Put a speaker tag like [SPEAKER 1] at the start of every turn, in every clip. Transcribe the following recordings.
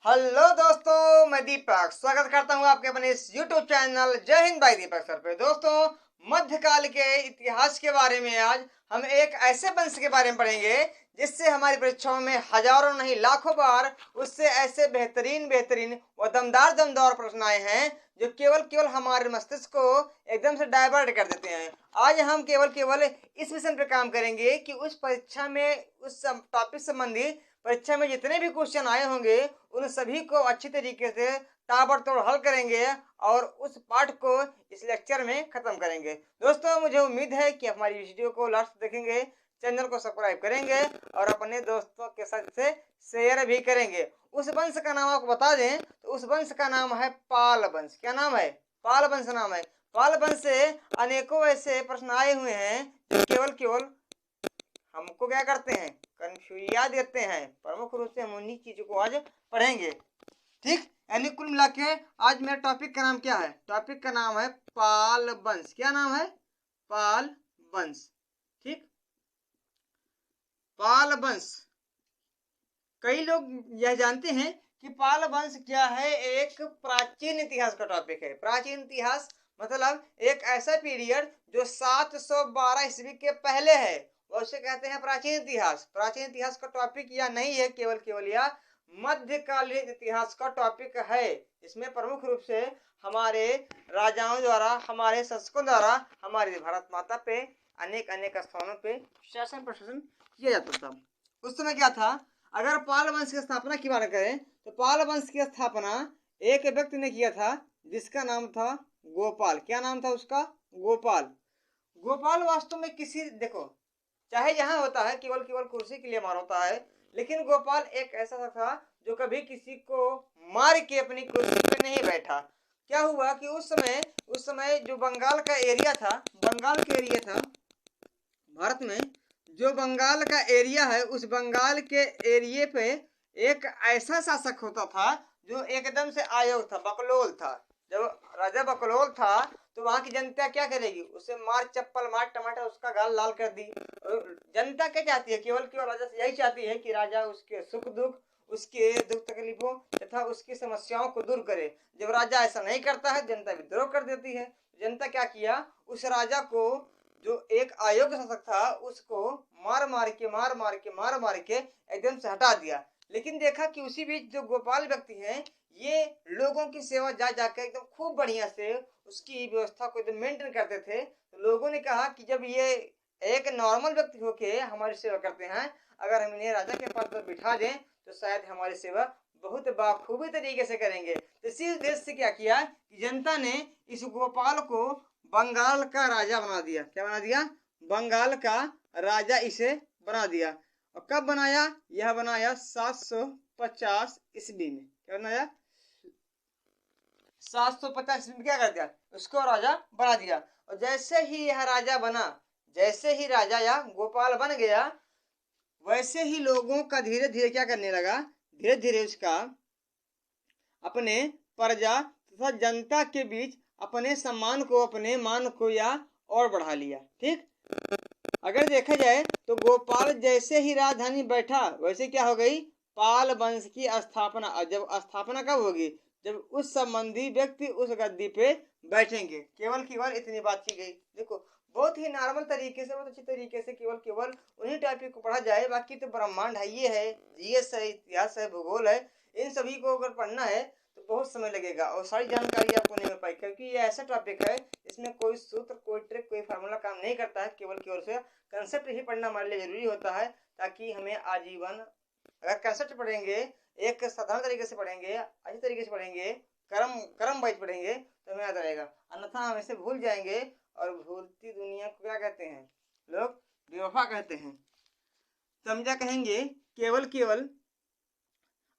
[SPEAKER 1] Hello दोस्तों, मैं दीपक स्वागत करता हूं आपके अपने इस YouTube चैनल जय हिंद भाई दीपक सर पे। दोस्तों, मध्यकाल के इतिहास के बारे में आज हम एक ऐसे वंश के बारे में पढ़ेंगे जिससे हमारी परीक्षाओं में हजारों नहीं लाखों बार उससे ऐसे बेहतरीन बेहतरीन व दमदार दमदार प्रश्न आए हैं जो केवल हमारे मस्तिष्क को एकदम से डाइवर्ट कर देते हैं। आज हम केवल इस विषय पर काम करेंगे कि उस परीक्षा में उस टॉपिक संबंधी परीक्षा में जितने भी क्वेश्चन आए होंगे उन सभी को अच्छी तरीके से ताबड़तोड़ हल करेंगे और उस पाठ को इस लेक्चर में खत्म करेंगे। दोस्तों, मुझे उम्मीद है कि हमारी वीडियो को लास्ट देखेंगे, चैनल को सब्सक्राइब करेंगे और अपने दोस्तों के साथ से शेयर भी करेंगे। उस वंश का नाम आपको बता दें तो उस वंश का नाम है पाल वंश। क्या नाम है? पाल वंश नाम है। पाल वंश से अनेकों ऐसे प्रश्न आए हुए हैं जो केवल हमको क्या करते हैं, कंफ्यूज देते हैं। प्रमुख रूप से हम उन्हीं चीजों को आज पढ़ेंगे। ठीक, यानी कुल मिला के आज मेरे टॉपिक का नाम क्या है? टॉपिक का नाम है पाल वंश। क्या नाम है? पाल वंश। ठीक, पाल वंश। कई लोग यह जानते हैं कि पाल वंश क्या है। एक प्राचीन इतिहास का टॉपिक है। प्राचीन इतिहास मतलब एक ऐसा पीरियड जो 712 ईस्वी के पहले है, उसे कहते हैं प्राचीन इतिहास। प्राचीन इतिहास का टॉपिक यह नहीं है, केवल यह मध्यकालीन इतिहास का टॉपिक है। इसमें प्रमुख रूप से हमारे राजाओं द्वारा, हमारे शासकों द्वारा हमारे भारत माता पे अनेक स्थानों पे शासन प्रशासन किया जाता था। उस समय क्या था, अगर पाल वंश की स्थापना की बात करें तो पाल वंश की स्थापना एक व्यक्ति ने किया था जिसका नाम था गोपाल। क्या नाम था उसका? गोपाल। गोपाल वास्तव में देखो, चाहे यहाँ होता है केवल कुर्सी के लिए मार होता है, लेकिन गोपाल एक ऐसा था जो कभी किसी को मार के अपनी कुर्सी पे नहीं बैठा। क्या हुआ कि उस समय जो बंगाल का एरिया था, भारत में जो बंगाल का एरिया है, उस बंगाल के एरिए पे एक ऐसा शासक होता था जो एकदम से अयोग्य था, बकलोल था। जब राजा बकलोल था तो वहां की जनता क्या करेगी? उसे मार चप्पल मार टमाटर उसका गाल लाल कर दी। जनता क्या चाहती है? केवल राजा से यही चाहती है कि राजा उसके सुख दुख, उसके दुख तकलीफों तथा उसकी समस्याओं को दूर करे। जब राजा ऐसा नहीं करता है, जनता विद्रोह कर देती है। जनता क्या किया, उस राजा को जो एक अयोग्य शासक था उसको मार मार के एकदम से हटा दिया। लेकिन देखा कि उसी बीच जो गोपाल व्यक्ति हैं, ये लोगों की सेवा जा जाकर एकदम खूब बढ़िया से उसकी व्यवस्था को एकदम मेंटेन करते थे। तो लोगों ने कहा कि जब ये एक नॉर्मल व्यक्ति होके हमारी सेवा करते हैं, अगर हम इन्हें राजा के पद पर बिठा दें तो शायद हमारी सेवा बहुत बाखूबी तरीके से करेंगे। तो इसी उद्देश्य से क्या किया कि जनता ने इस गोपाल को बंगाल का राजा बना दिया। क्या बना दिया? बंगाल का राजा इसे बना दिया। और कब बनाया? यह बनाया 750 ईस्वी में। क्या बनाया? 750 ईस्वी में क्या कर दिया? उसको राजा बना दिया। और जैसे ही यह राजा बना, जैसे ही राजा या गोपाल बन गया, वैसे ही लोगों का धीरे धीरे क्या करने लगा, धीरे धीरे उसका अपने प्रजा तथा जनता के बीच अपने सम्मान को, अपने मान को या और बढ़ा लिया। ठीक, अगर देखा जाए तो गोपाल जैसे ही राजधानी बैठा वैसे क्या हो गई? पाल वंश की स्थापना। और जब स्थापना कब होगी? जब उस संबंधी व्यक्ति उस गद्दी पे बैठेंगे। केवल इतनी बात की गई। देखो, बहुत ही नॉर्मल तरीके से, बहुत अच्छी तरीके से केवल उन्हीं टॉपिक को पढ़ा जाए। बाकी तो ब्रह्मांड है, ये है, जीएस है, इतिहास है, भूगोल है, इन सभी को अगर पढ़ना है तो बहुत समय लगेगा और सारी जानकारी आपको नहीं मिल पाएगी, क्योंकि ये ऐसा टॉपिक है इसमें कोई सूत्र, कोई ट्रिक, कोई फार्मूला काम नहीं करता है। केवल से कंसेप्ट ही पढ़ना हमारे लिए जरूरी होता है, ताकि हमें आजीवन, अगर कंसेप्ट पढ़ेंगे, एक साधारण तरीके से पढ़ेंगे, अच्छी तरीके से पढ़ेंगे, कर्म वाइज पढ़ेंगे तो हमें याद रहेगा। अन्यथा हम इसे भूल जाएंगे और भूलती दुनिया को क्या कहते हैं लोग? बेवफा कहते हैं। समझा कहेंगे केवल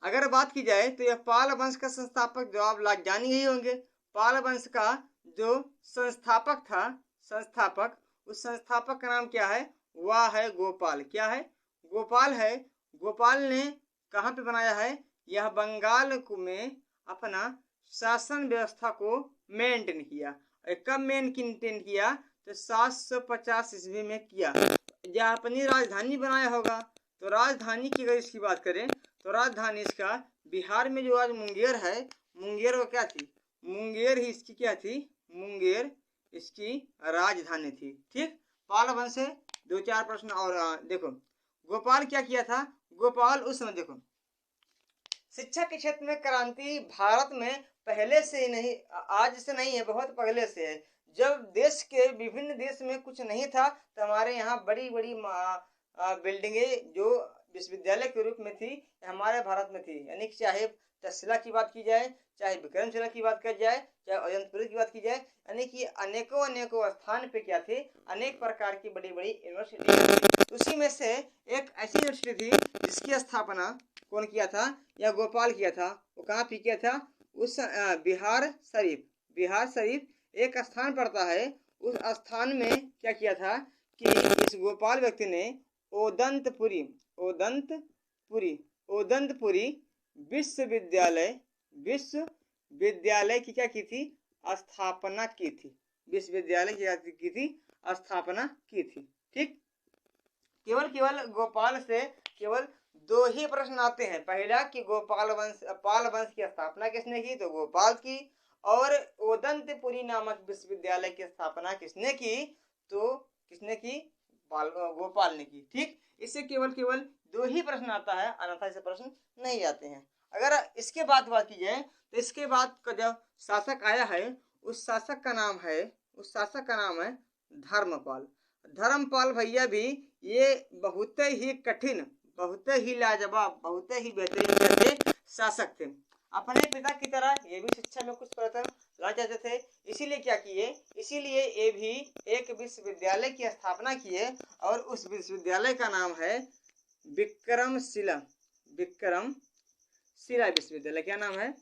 [SPEAKER 1] अगर बात की जाए तो यह पाल वंश का संस्थापक, जो आप जान ही होंगे, पाल वंश का जो संस्थापक था, उस संस्थापक का नाम क्या है? वह है गोपाल। क्या है? गोपाल है। गोपाल ने कहाँ पे बनाया है? यह बंगाल में अपना शासन व्यवस्था को मेंटेन किया। कब मेंटेन किया? तो 750 ईस्वी में किया। या अपनी राजधानी बनाया होगा। तो राजधानी की अगर इसकी बात करें तो राजधानी इसका बिहार में जो आज मुंगेर है, मुंगेर वो क्या थी, मुंगेर ही इसकी क्या थी, मुंगेर इसकी राजधानी थी। ठीक, पाल वंश से 2-4 प्रश्न और देखो गोपाल क्या किया था, गोपाल उस समय देखो शिक्षा के क्षेत्र में क्रांति भारत में पहले से ही नहीं, आज से नहीं है, बहुत पहले से है। जब देश के विभिन्न देश में कुछ नहीं था तो हमारे यहाँ बड़ी बड़ी बिल्डिंगे जो विश्वविद्यालय के रूप में थी हमारे भारत में थी। यानी कि चाहे तक्षशिला की बात की जाए, चाहे विक्रमशिला की बात की जाए, चाहे अजंतपुर की बात की जाए, यानी कि अनेकों अनेकों स्थान पे क्या थे, अनेक प्रकार की बड़ी बड़ी यूनिवर्सिटी। उसी में से एक ऐसी यूनिवर्सिटी थी जिसकी स्थापना कौन किया था, या गोपाल किया था। वो कहाँ पे किया था, उस बिहार शरीफ, बिहार शरीफ एक स्थान पड़ता है, उस स्थान में क्या किया था कि इस गोपाल व्यक्ति ने ओदंतपुरी विश्वविद्यालय की क्या की थी, स्थापना की थी। विश्वविद्यालय की थी, स्थापना की थी। ठीक, केवल गोपाल से केवल 2 ही प्रश्न आते हैं। पहला कि पाल वंश की स्थापना किसने की, तो गोपाल की, और ओदंतपुरी नामक विश्वविद्यालय की स्थापना किसने की, तो किसने की, गोपाल ने की। ठीक, इससे केवल 2 ही प्रश्न आता है, अन्यथा से प्रश्न नहीं आते हैं। अगर इसके बाद बात की जाए तो इसके बाद का जो शासक आया है उस शासक का नाम है धर्मपाल। धर्मपाल भैया भी ये बहुत ही कठिन, बहुत ही लाजवाब, बहुत ही बेहतरीन शासक थे। अपने पिता की तरह ये भी शिक्षा में कुछ परिवर्तन ला चाहते थे। इसीलिए क्या किए, इसीलिए ये भी एक विश्वविद्यालय की स्थापना किए और उस विश्वविद्यालय का नाम है विक्रमशिला विश्वविद्यालय। क्या नाम है,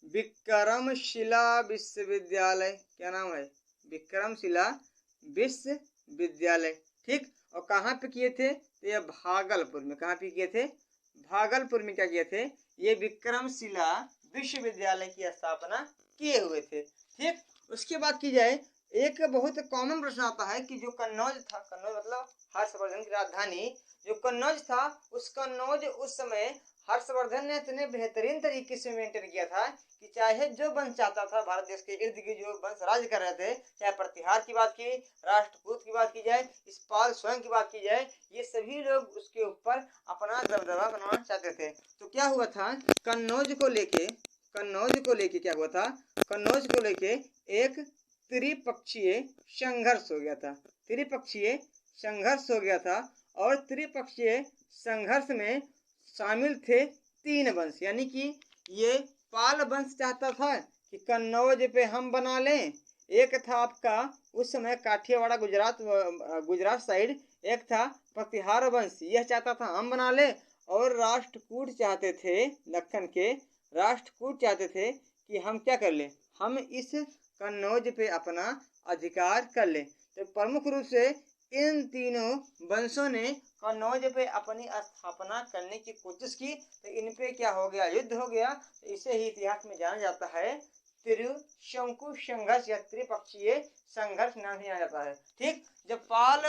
[SPEAKER 1] विक्रमशिला विश्वविद्यालय। क्या नाम है, विक्रमशिला विश्वविद्यालय। ठीक, और कहाँ पे किए थे, तो ये भागलपुर में। कहाँ पे किए थे, भागलपुर में क्या किए थे, ये विक्रमशिला विश्वविद्यालय की स्थापना किए हुए थे। ठीक, उसके बाद की जाए एक बहुत कॉमन प्रश्न आता है कि जो कन्नौज था, कन्नौज मतलब हर्षवर्धन की राजधानी, जो कन्नौज था उस कन्नौज उस समय हर्षवर्धन ने इतने बेहतरीन तरीके से मेंटेन किया था कि चाहे जो वंश चाहता था, भारत देश के इर्द गिर्द जो वंश राज कर रहे थे, चाहे प्रतिहार की बात की, राष्ट्रकूट की बात की जाए, इस्पाल स्वयं की बात की जाए, ये सभी लोग उसके ऊपर अपना दबदबा बनाना चाहते थे। तो क्या हुआ था, कन्नौज को लेके क्या हुआ था, कन्नौज को लेके एक त्रिपक्षीय संघर्ष हो गया था। त्रिपक्षीय संघर्ष हो गया था और त्रिपक्षीय संघर्ष में शामिल थे 3 वंश। यानी कि ये पाल वंश चाहता था कि कन्नौज पे हम बना लें, एक था आपका उस समय काठियावाड़ गुजरात साइड, एक था प्रतिहार वंश, यह चाहता था हम बना ले, और राष्ट्रकूट चाहते थे, दक्कन के राष्ट्रकूट चाहते थे कि हम क्या कर ले, हम इस कन्नौज पे अपना अधिकार कर ले। तो प्रमुख रूप से इन तीनों वंशों ने कन्नौज पे अपनी स्थापना करने की कोशिश की, तो इन पे क्या हो गया, युद्ध हो गया। तो इसे ही इतिहास में जाना जाता है त्रिशंकु संघर्ष या त्रिपक्षीय संघर्ष नाम ही जाता है। ठीक, जब पाल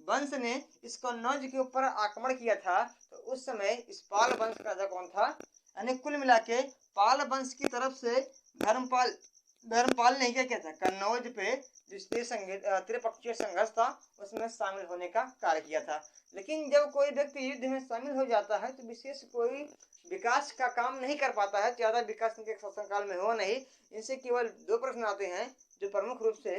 [SPEAKER 1] वंश ने इस कन्नौज के ऊपर आक्रमण किया था तो उस समय इस पाल वंश का राजा कौन था, यानी कुल मिला के पाल वंश की तरफ से धर्मपाल ने क्या किया था, कन्नौज पे जिस त्रिपक्षीय संघर्ष था उसमें शामिल होने का कार्य किया था। लेकिन जब कोई व्यक्ति युद्ध में शामिल हो जाता है तो विशेष कोई विकास का काम नहीं कर पाता है, ज्यादा विकास इनके शासनकाल में हो नहीं। इनसे केवल 2 प्रश्न आते हैं जो प्रमुख रूप से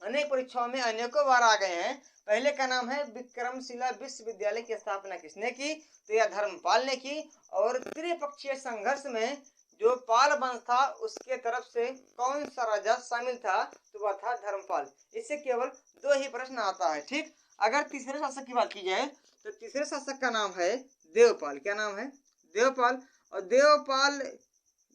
[SPEAKER 1] अनेक परीक्षाओं में अनेकों बार आ गए हैं। पहले का नाम है विक्रमशिला विश्वविद्यालय की स्थापना किसने की, तो यह धर्मपाल ने की। और त्रिपक्षीय संघर्ष में जो पाल वंश था उसके तरफ से कौन सा राजा शामिल था, तो वह था धर्मपाल। इससे केवल 2 ही प्रश्न आता है। ठीक, अगर तीसरे शासक की बात की जाए तो तीसरे शासक का नाम है देवपाल। क्या नाम है, देवपाल। और देवपाल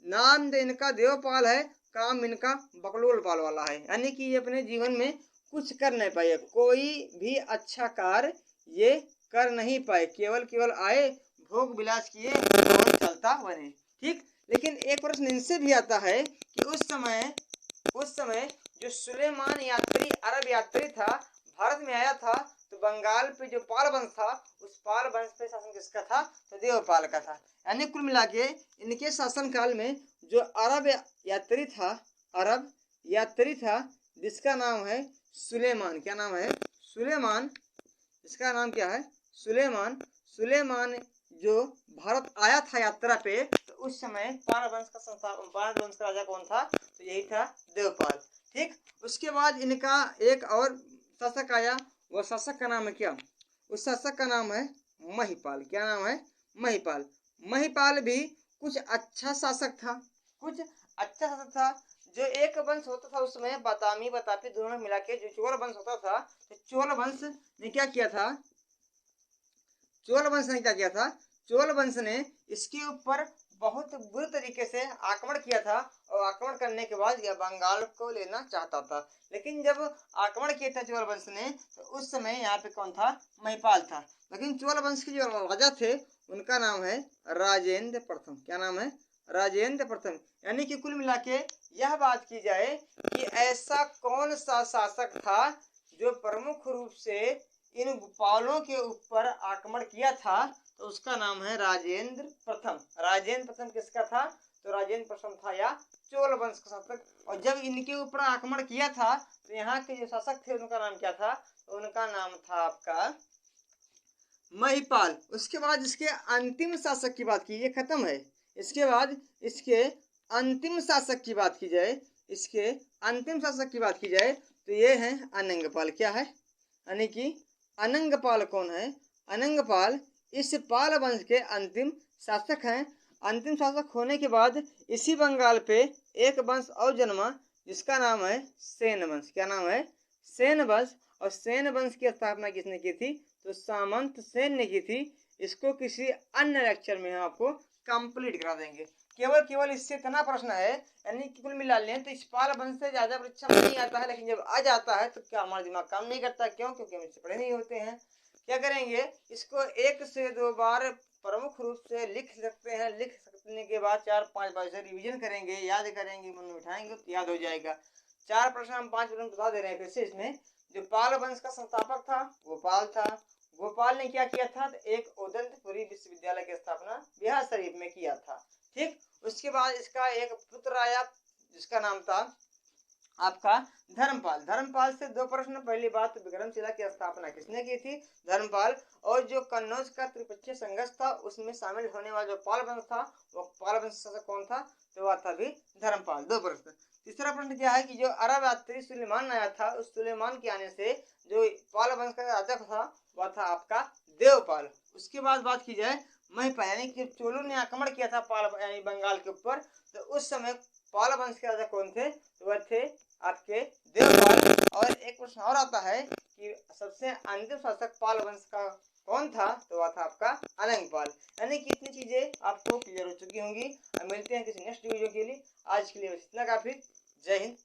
[SPEAKER 1] नाम इनका देवपाल है, काम इनका बकलोल पाल वाला है। यानी कि ये अपने जीवन में कुछ कर नहीं पाए, कोई भी अच्छा कार्य ये कर नहीं पाए, केवल आए, भोग विलास किए और चलता बने। ठीक, लेकिन एक प्रश्न इनसे भी आता है कि उस समय जो सुलेमान यात्री, अरब यात्री था, भारत में आया था, तो तो बंगाल पे जो पाल वंश था उस पाल वंश पे शासन किसका था? तो देवपाल का था। यानी कुल मिला के इनके शासन काल में जो अरब यात्री था जिसका नाम है सुलेमान। क्या नाम है? सुलेमान। इसका नाम क्या है? सुलेमान। सुलेमान जो भारत आया था यात्रा पे, तो उस समय पाल वंश का राजा कौन था? तो यही था देवपाल। ठीक। उसके बाद इनका एक और शासक आया, वो शासक का नाम है क्या? उस शासक का नाम है महिपाल। क्या नाम है? महिपाल। महिपाल भी कुछ अच्छा शासक था, जो एक वंश होता था उसमें बातामी बतापी दोनों मिला के जो चोल वंश होता था, तो चोल वंश ने क्या किया था? चोल वंश ने इसके ऊपर बहुत बुरे तरीके से आक्रमण किया था, और आक्रमण करने के बाद यह बंगाल को लेना चाहता था। लेकिन जब आक्रमण किया था चोल वंश ने, तो उस समय यहाँ पे कौन था? महिपाल था। लेकिन चोल वंश के जो राजा थे उनका नाम है राजेंद्र प्रथम। क्या नाम है? राजेंद्र प्रथम। यानी कि कुल मिला के यह बात की जाए कि ऐसा कौन सा शासक था जो प्रमुख रूप से इन पालों के ऊपर आक्रमण किया था, तो उसका नाम है राजेंद्र प्रथम। राजेंद्र प्रथम किसका था? तो राजेंद्र प्रथम था या चोल वंश का शासक। और जब इनके ऊपर आक्रमण किया था तो यहाँ के जो शासक थे उनका नाम क्या था? तो उनका नाम था आपका महिपाल। उसके बाद इसके अंतिम शासक की बात की, ये खत्म है। इसके बाद इसके अंतिम शासक की बात की जाए, तो ये है अनंगपाल। क्या है? यानी कि अनंगपाल कौन है? अनंगपाल इस पाल वंश के अंतिम शासक हैं। अंतिम शासक होने के बाद इसी बंगाल पे एक वंश और जन्मा जिसका नाम है सेन वंश। क्या नाम है? सेन वंश। और सेन वंश की स्थापना किसने की थी? तो सामंत सेन ने की थी। इसको किसी अन्य लेक्चर में आपको कंप्लीट करा देंगे। केवल इससे इतना प्रश्न है, यानी कि कुल मिला लें तो इस पाल वंश से ज्यादा परीक्षा में नहीं आता है, लेकिन जब आ जाता है तो क्या हमारा दिमाग काम नहीं करता? क्यों? क्योंकि हम इससे पढ़े नहीं होते हैं। क्या करेंगे? इसको 1 से 2 बार प्रमुख रूप से लिख सकते हैं। लिख सकने के बाद 4-5 बार से रिवीजन करेंगे, याद करेंगे, मन में उठाएंगे तो याद हो जाएगा। 4 प्रश्न हम 5 प्रश्न बता दे रहे हैं फिर से। इसमें जो पाल वंश का संस्थापक था गोपाल था। गोपाल ने क्या किया था? तो एक उदंतपुरी विश्वविद्यालय की स्थापना बिहार शरीफ में किया था। ठीक। उसके बाद इसका एक पुत्र आया जिसका नाम था आपका धर्मपाल। धर्मपाल से 2 प्रश्न। पहली बात, विक्रमशिला की स्थापना किसने की थी? धर्मपाल। और जो कन्नौज का त्रिपक्षीय संघर्ष था उसमें शामिल होने वाला जो पाल वंश था, वो पाल वंश शासक कौन था? तो वह था भी धर्मपाल। 2 प्रश्न। तीसरा प्रश्न क्या है कि जो अरब यात्री सुलेमान आया था, उस सुलेमान के आने से जो पाल वंश का राजा था वह था आपका देवपाल। उसके बाद बात की जाए महिपाल, यानी कि चोलों ने आक्रमण किया था पाल यानी बंगाल के ऊपर, तो उस समय पाल वंश के राजा कौन थे? तो वह थे आपके देवपाल। और एक प्रश्न और आता है कि सबसे अंतिम शासक पाल वंश का कौन था? तो वह था आपका अनंगपाल। यानी कि इतनी चीजें आपको क्लियर हो चुकी होंगी। अब मिलते हैं किसी नेक्स्ट वीडियो के लिए। आज के लिए बस इतना काफी। जय हिंद।